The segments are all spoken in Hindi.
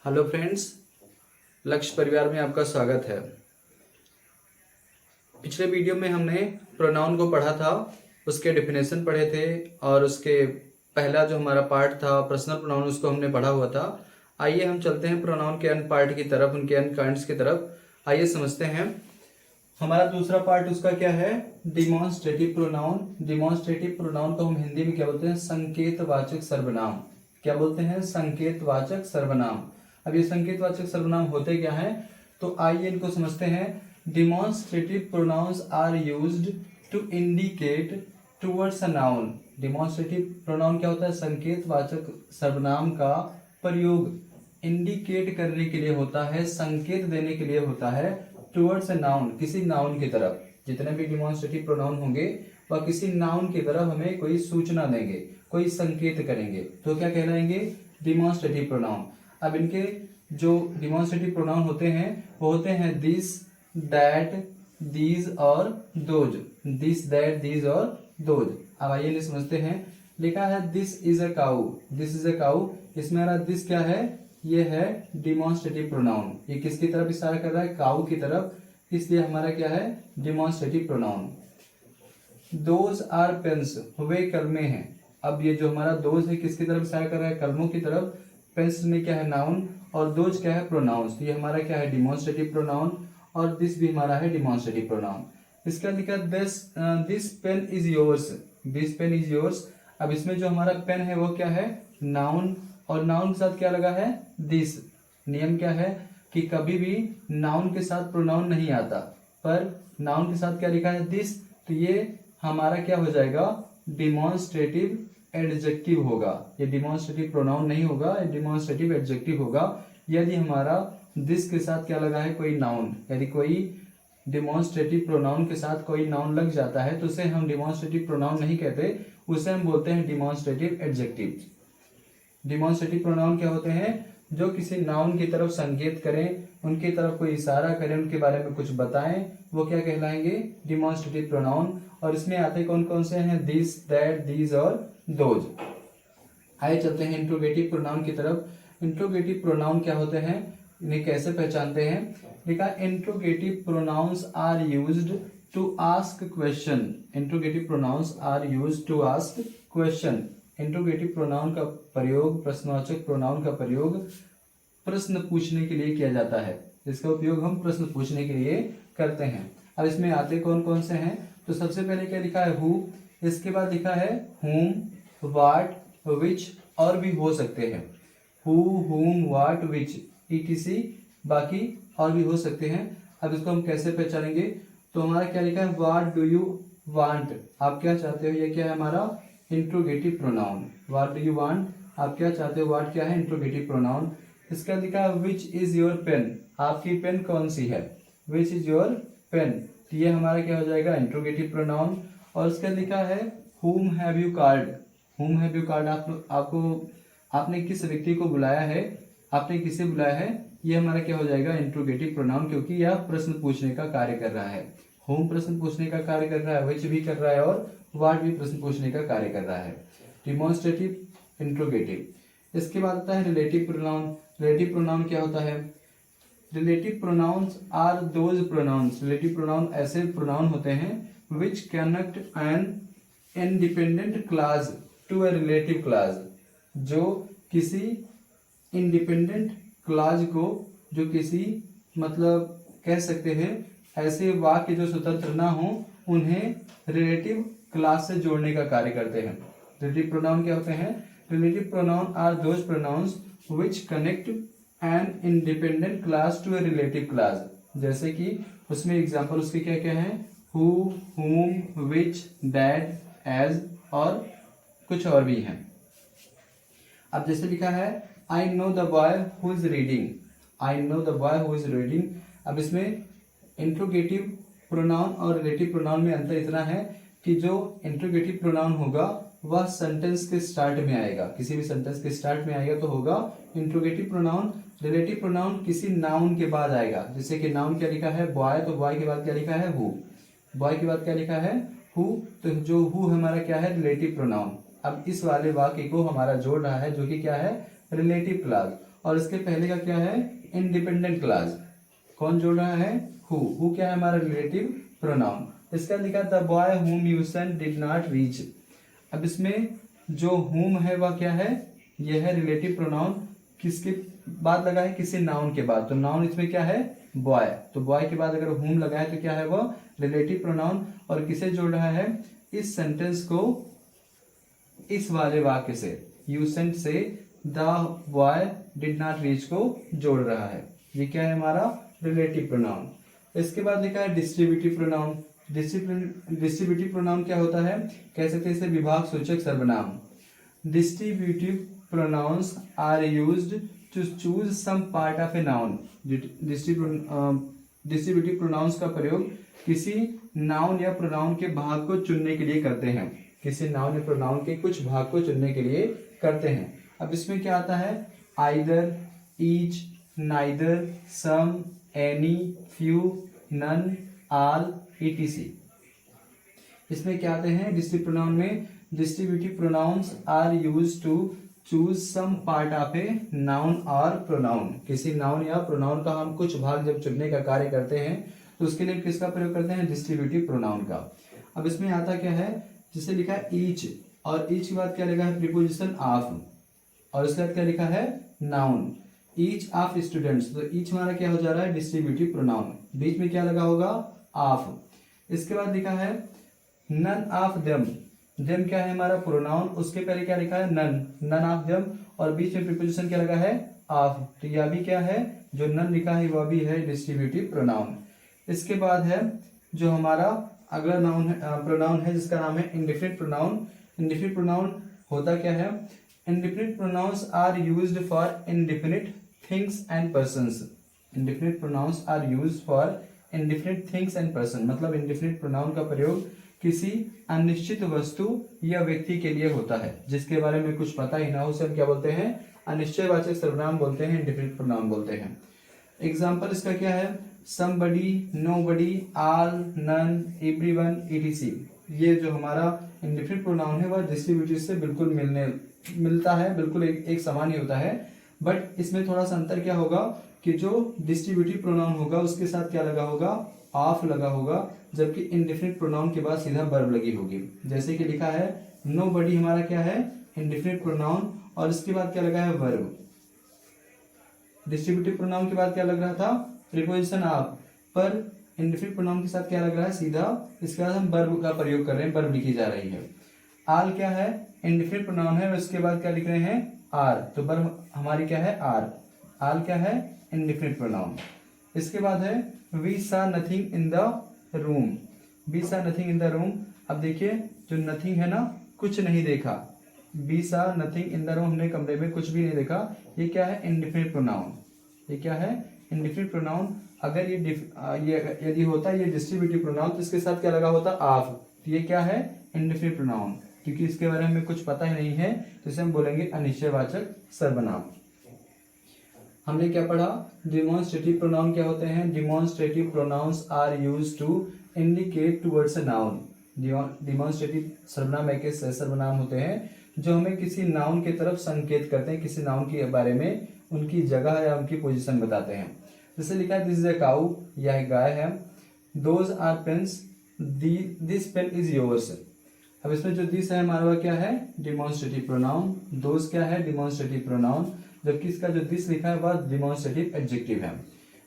हेलो फ्रेंड्स, लक्ष्य परिवार में आपका स्वागत है। पिछले वीडियो में हमने प्रोनाउन को पढ़ा था, उसके डेफिनेशन पढ़े थे और उसके पहला जो हमारा पार्ट था पर्सनल प्रोनाउन, उसको हमने पढ़ा हुआ था। आइए हम चलते हैं प्रोनाउन के अन्य पार्ट की तरफ, उनके अन्य काइंड्स की तरफ। आइए समझते हैं हमारा दूसरा पार्ट उसका क्या है, डिमॉन्स्ट्रेटिव प्रोनाउन। डिमॉन्स्ट्रेटिव प्रोनाउन को हम हिंदी में क्या बोलते हैं, संकेतवाचक सर्वनाम। क्या बोलते हैं, संकेतवाचक सर्वनाम। अब ये संकेतवाचक सर्वनाम होते क्या हैं, तो आइए इनको समझते हैं। Demonstrative pronouns are used to indicate towards a noun. Demonstrative pronoun क्या होता है, संकेतवाचक सर्वनाम का प्रयोग इंडिकेट करने के लिए होता है, संकेत देने के लिए होता है, टुवर्ड्स अ नाउन, किसी नाउन की तरफ। जितने भी डिमॉन्स्ट्रेटिव प्रोनाउन होंगे वह किसी नाउन की तरफ हमें कोई सूचना देंगे, कोई संकेत करेंगे, तो क्या कहलाएंगे, डिमॉन्स्ट्रेटिव प्रोनाउन। अब इनके जो डिमॉन्स्ट्रेटिव प्रोनाउन होते हैं वो होते हैं दिस, दैट, दीज और दोज। दिस, दैट, दीज और दोज। अब आइए इन्हें समझते हैं। लिखा है this is a cow, this is a cow. इसमें हमारा दिस क्या है, ये है डिमॉन्स्ट्रेटिव प्रोनाउन। ये किसकी तरफ इशारा कर रहा है, काऊ की तरफ, इसलिए हमारा क्या है, demonstrative pronoun. Those are pens, वे कलमे हैं। अब ये जो हमारा दोज है किसकी तरफ इशारा कर रहा है, कलमों की तरफ। पेंस में क्या है, नाउन, और दोज क्या है, प्रोनाउंस। तो ये हमारा क्या है, डिमॉन्स्ट्रेटिव प्रोनाउन, और दिस भी हमारा है डिमॉन्स्ट्रेटिव प्रोनाउन। इसका लिखा this pen is yours, this pen is yours. अब इसमें जो हमारा पेन है वो क्या है, नाउन, और नाउन के साथ क्या लगा है, दिस। नियम क्या है कि कभी भी नाउन के साथ प्रोनाउन नहीं आता, पर नाउन के साथ क्या लिखा है, दिस, तो ये हमारा क्या हो जाएगा, डिमॉन्स्ट्रेटिव एडजेक्टिव होगा। ये डिमॉन्स्ट्रेटिव प्रोनाउन नहीं होगा, ये डिमॉन्स्ट्रेटिव एडजेक्टिव होगा यदि हमारा दिस के साथ क्या लगा है, कोई नाउन। यदि कोई डिमॉन्स्ट्रेटिव प्रोनाउन के साथ कोई नाउन लग जाता है तो उसे हम डिमॉन्स्ट्रेटिव प्रोनाउन नहीं कहते, उसे हम बोलते हैं डिमॉन्स्ट्रेटिव एडजेक्टिव। डिमॉन्स्ट्रेटिव प्रोनाउन क्या होते हैं, जो किसी नाउन की तरफ संकेत करें, उनकी तरफ कोई इशारा करें, उनके बारे में कुछ बताएं, वो क्या कहलाएंगे, डिमॉन्स्ट्रेटिव प्रोनाउन। और इसमें आते कौन कौन से हैं, दिस, दैट, दीज और दोज। आइए चलते हैं इंट्रोगेटिव प्रोनाउन की तरफ। इंट्रोगेटिव प्रोनाउन क्या होते हैं, इन्हें कैसे पहचानते हैं। लिखा interrogative pronouns are used to ask question. Interrogative pronouns are used to ask question. Interrogative pronoun का प्रयोग, प्रश्नवाचक प्रोनाउन का प्रयोग प्रश्न पूछने के लिए किया जाता है। इसका उपयोग हम प्रश्न पूछने के लिए करते हैं। अब इसमें आते कौन कौन से हैं, तो सबसे पहले क्या लिखा है, हु। इसके बाद लिखा है whom, what, which, और भी हो सकते हैं, who, whom, what, which, etc, बाकी और भी हो सकते हैं। अब इसको हम कैसे पहचानेंगे, तो हमारा क्या लिखा है, what do you want, आप क्या चाहते हो, ये क्या है हमारा interrogative pronoun. what do you want, आप क्या चाहते हो, what क्या है, इंट्रोगेटिव प्रोनाउन। इसका लिखा है which is your pen, आपकी पेन कौन सी है, which is your pen, तो ये हमारा क्या हो जाएगा, इंट्रोगेटिव प्रोनाउन। और इसका लिखा है whom have you called, whom have you called, आपने किस व्यक्ति को बुलाया है, आपने किसे बुलाया है, ये हमारा क्या हो जाएगा, इंट्रोगेटिव प्रोनाउन, क्योंकि यह प्रश्न पूछने का कार्य कर रहा है। whom प्रश्न पूछने का कार्य कर रहा है, which भी कर रहा है, और what भी प्रश्न पूछने का कार्य कर रहा है। Demonstrative, interrogative. इसके बाद आता है रिलेटिव प्रोनाउन। रिलेटिव प्रोनाउन क्या होता है, relative pronouns are those pronouns. Relative pronoun ऐसे प्रोनाउन होते हैं which connect an independent class to a relative class, जो किसी इंडिपेंडेंट क्लास को, जो किसी मतलब कह सकते हैं ऐसे वाक्य जो स्वतंत्र ना हो, उन्हें रिलेटिव क्लास से जोड़ने का कार्य करते हैं। रिलेटिव प्रोनाउन क्या होते हैं, relative pronoun are those pronouns which connect an independent class to a relative class. जैसे कि उसमें एग्जांपल उसके क्या क्या है, who, whom, which, that, as, और कुछ और भी हैं। अब जैसे लिखा है I know the boy who is reading, I know the boy who is reading. अब इसमें इंट्रोगेटिव प्रोनाउन और रिलेटिव प्रोनाउन में अंतर इतना है कि जो इंट्रोगेटिव प्रोनाउन होगा वह सेंटेंस के स्टार्ट में आएगा, किसी भी सेंटेंस के स्टार्ट में आएगा तो होगा इंट्रोगेटिव प्रोनाउन। रिलेटिव प्रोनाउन किसी नाउन के बाद आएगा, जैसे कि नाउन क्या लिखा है, बॉय, तो बॉय के बाद क्या लिखा है, हु। बॉय के बाद क्या लिखा है, हु, तो जो हु हमारा क्या है, रिलेटिव प्रोनाउन। अब इस वाले वाक्य को हमारा जोड़ रहा है जो कि क्या है, रिलेटिव क्लास। और इसके पहले का क्या है, इंडिपेंडेंट क्लास। कौन जोड़ रहा है, हु क्या है हमारा रिलेटिव प्रोनाउन। इसका लिखा the boy whom you sent did not reach. अब इसमें जो हुम है वह क्या है, यह है रिलेटिव प्रोनाउन। किसके बाद लगा है, किसी नाउन के बाद। तो नाउन इसमें क्या है, बॉय। तो बॉय के बाद अगर हुम लगा है तो क्या है वह रिलेटिव प्रोनाउन। और किसे जोड़ रहा है, इस सेंटेंस को इस वाले वाक्य से, यू सेंट से the boy did not reach को जोड़ रहा है। ये क्या है हमारा रिलेटिव प्रोनाउन। इसके बाद लिखा है डिस्ट्रीब्यूटिव प्रोनाउन। डिस्ट्रीब्यूटिव प्रोनाउन क्या होता है, कह सकते हैं इसे विभाग सूचक सर्वनाम। Distributive pronouns are used to choose some part of a noun. Distributive pronouns का प्रयोग किसी नाउन या प्रोनाउन के भाग को चुनने के लिए करते हैं। किसी नाउन या प्रोनाउन के कुछ भाग को चुनने के लिए करते हैं। अब इसमें क्या आता है, either, each, neither, some, any, few, none, all, etc। इसमें क्या आते हैं डिस्ट्रीब्यूटिव प्रोनाउन में, distributive pronouns are used to choose some part of a noun और प्रोनाउन। किसी नाउन या प्रोनाउन का हम कुछ भाग जब चुनने का कार्य करते हैं तो उसके लिए किसका प्रयोग करते हैं, डिस्ट्रीब्यूटिव प्रोनाउन का। अब इसमें आता क्या है, जिसे लिखा है ईच, और ईच के बाद क्या लिखा है प्रीपोजिशन ऑफ, और उसके बाद क्या लिखा है नाउन। ईच ऑफ स्टूडेंट्स, तो ईच हमारा क्या हो जा रहा है डिस्ट्रीब्यूटिव प्रोनाउन। बीच में क्या लगा होगा, ऑफ। इसके बाद लिखा है नन ऑफ देम। देम क्या है हमारा प्रोनाउन, उसके पहले क्या लिखा है नन, नन ऑफ देम, और बीच में प्रीपोजिशन क्या लगा है ऑफ। तो यह भी क्या है, जो नन लिखा है वह भी है डिस्ट्रीब्यूटिव प्रोनाउन। इसके बाद है जो हमारा अगला नाउन है, प्रोनाउन है जिसका नाम है इंडेफिनिट प्रोनाउन। इंडेफिनिट प्रोनाउन होता क्या है, indefinite pronouns are used for indefinite things and persons. Indefinite pronouns are used for indefinite things and person, मतलब इंडेफिनिट प्रोनाउन का प्रयोग किसी अनिश्चित वस्तु या व्यक्ति के लिए होता है जिसके बारे में कुछ पता ही ना हो, उसे हम क्या बोलते हैं, अनिश्चयवाचक सर्वनाम बोलते हैं, इंडेफिनिट प्रोनाउन बोलते हैं। एग्जाम्पल इसका क्या है, somebody, nobody, all, none, everyone, etc। ये जो हमारा इंडेफिनिट प्रोनाउन है वह डिस्ट्रीब्यूटिव से बिल्कुल मिलता है, बिल्कुल एक समान ही होता है। बट इसमें थोड़ा सा अंतर क्या होगा कि जो डिस्ट्रीब्यूटिव प्रोनाउन होगा उसके साथ क्या लगा होगा, ऑफ लगा होगा, जबकि इंडेफिनिट प्रोनाउन के बाद सीधा वर्ब लगी होगी। जैसे कि लिखा है नोबडी हमारा क्या है इंडेफिनिट प्रोनाउन, और इसके बाद क्या लगा है वर्ब। डिस्ट्रीब्यूटिव प्रोनाउन के बाद क्या लग रहा था प्रीपोजिशन ऑफ, पर इंडेफिनिट प्रोनाउन के साथ क्या लग रहा है सीधा, इसके बाद हम वर्ब का प्रयोग कर रहे हैं, वर्ब लिखी जा रही है। आल क्या है इंडेफिनिट प्रोनाउन है, उसके बाद क्या लिख रहे हैं आर, तो वर्ब हमारी क्या है आर। आल क्या है इंडेफिनिट प्रोनाउन। इसके बाद है we saw nothing in the room. We saw nothing in the room. अब देखिए जो नथिंग है ना, कुछ नहीं देखा, we saw nothing in the room, हमने कमरे में कुछ भी नहीं देखा, ये क्या है इंडेफिनिट प्रोनाउन। ये क्या है इंडेफिनिट प्रोनाउन। अगर ये यदि होता ये डिस्ट्रीब्यूटिव प्रोनाउन तो इसके साथ क्या लगा होता ऑफ, तो ये क्या है इंडेफिनिट प्रोनाउन। क्योंकि इसके बारे में कुछ पता ही नहीं है तो इसे हम बोलेंगे अनिश्चयवाचक सर्वनाम। हमने क्या पढ़ा, डिमॉन्स्ट्रेटिव प्रोनाउन क्या होते हैं, demonstrative pronouns are used to indicate towards a noun. Demonstrative सर्वनाम एक ऐसे सर्वनाम होते हैं जो हमें किसी नाउन की तरफ संकेत करते हैं, किसी नाउन के बारे में उनकी जगह या उनकी पोजीशन बताते हैं। जैसे लिखा है दिस इज अ काउ, यह गाय है। Those are pens, this pen is yours. अब इसमें जो दिस है हमारा क्या है डिमॉन्स्ट्रेटिव प्रोनाउन, दोज क्या है डिमॉन्स्ट्रेटिव प्रोनाउन, जबकि इसका जो दिस लिखा है वह डिमॉन्स्ट्रेटिव एडजेक्टिव है।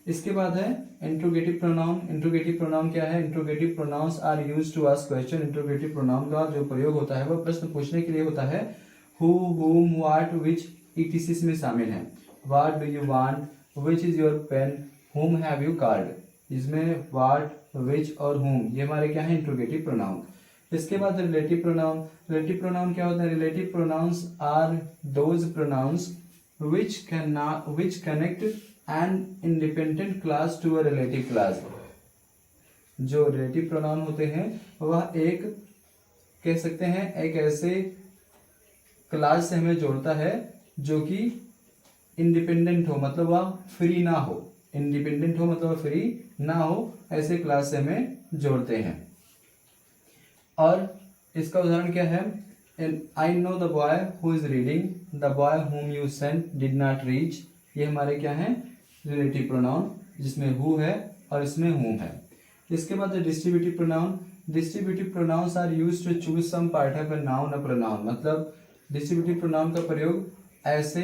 इसके बाद है इंट्रोगेटिव प्रोनाउन। इंट्रोगेटिव प्रोनाउन क्या है, interrogative pronouns are used to ask question. Interrogative pronoun का जो प्रयोग होता है वह प्रश्न पूछने के लिए होता है। हु, हुम, व्हाट, विच, etc में शामिल है। What do you want, which is your pen, whom have you called. इसमें व्हाट, विच और हुम ये हमारे क्या है इंट्रोगेटिव प्रोनाउन। इसके बाद रिलेटिव प्रोनाउन। रिलेटिव प्रोनाउन क्या होता है, relative pronouns are those pronouns which connect an independent class to a relative class। जो रिलेटिव प्रोनाउन होते हैं वह एक कह सकते हैं एक ऐसे क्लास से हमें जोड़ता है जो कि इंडिपेंडेंट हो, मतलब वह फ्री ना हो। इंडिपेंडेंट हो मतलब फ्री ना हो, ऐसे क्लास से हमें जोड़ते हैं। और इसका उदाहरण क्या है, I know the boy who is reading, the boy whom you sent did not reach, ये हमारे क्या हैं, रिलेटिव प्रोनाउन, जिसमें हु है और इसमें हुम है। इसके बाद distributive pronoun. Distributive pronouns are used to choose some part of a noun और प्रोनाउन। मतलब डिस्ट्रीब्यूटिव प्रोनाउन का प्रयोग ऐसे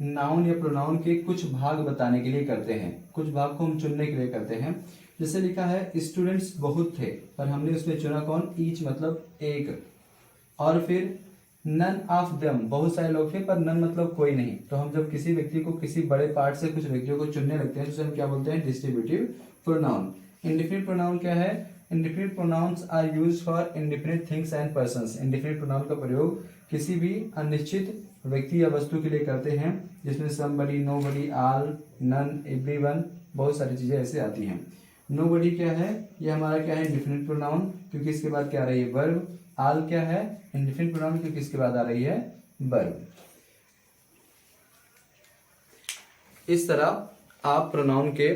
नाउन या प्रोनाउन के कुछ भाग बताने के लिए करते हैं, कुछ भाग को हम चुनने के लिए करते हैं। जैसे लिखा है स्टूडेंट्स बहुत थे, पर हमने उसमें चुना कौन, ईच मतलब एक। और फिर नन ऑफ देम, बहुत सारे लोग थे पर नन मतलब कोई नहीं। तो हम जब किसी व्यक्ति को किसी बड़े पार्ट से कुछ व्यक्तियों को चुनने लगते हैं तो उसे हम क्या बोलते हैं, डिस्ट्रीब्यूटिव प्रोनाउन। इंडिफिनिट प्रोनाउन क्या है, indefinite pronouns are used for indefinite things and persons. Indefinite pronoun का प्रयोग किसी भी अनिश्चित व्यक्ति या वस्तु के लिए करते हैं, जिसमें somebody, nobody, all, none, everyone, बहुत सारी चीजें ऐसे आती हैं। नोबडी क्या है, ये हमारा क्या है, इंडिफिनिट प्रोनाउन, क्योंकि इसके बाद क्या आ रही है, वर्ब। ऑल क्या है, इंडिफिनिट प्रोनाउन, क्योंकि इसके बाद आ रही है वर्ब। इस तरह आप प्रोनाउन के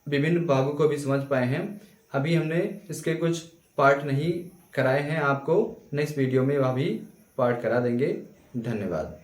विभिन्न भागों को भी समझ पाए हैं। अभी हमने इसके कुछ पार्ट नहीं कराए हैं, आपको नेक्स्ट वीडियो में वह भी पार्ट करा देंगे। धन्यवाद।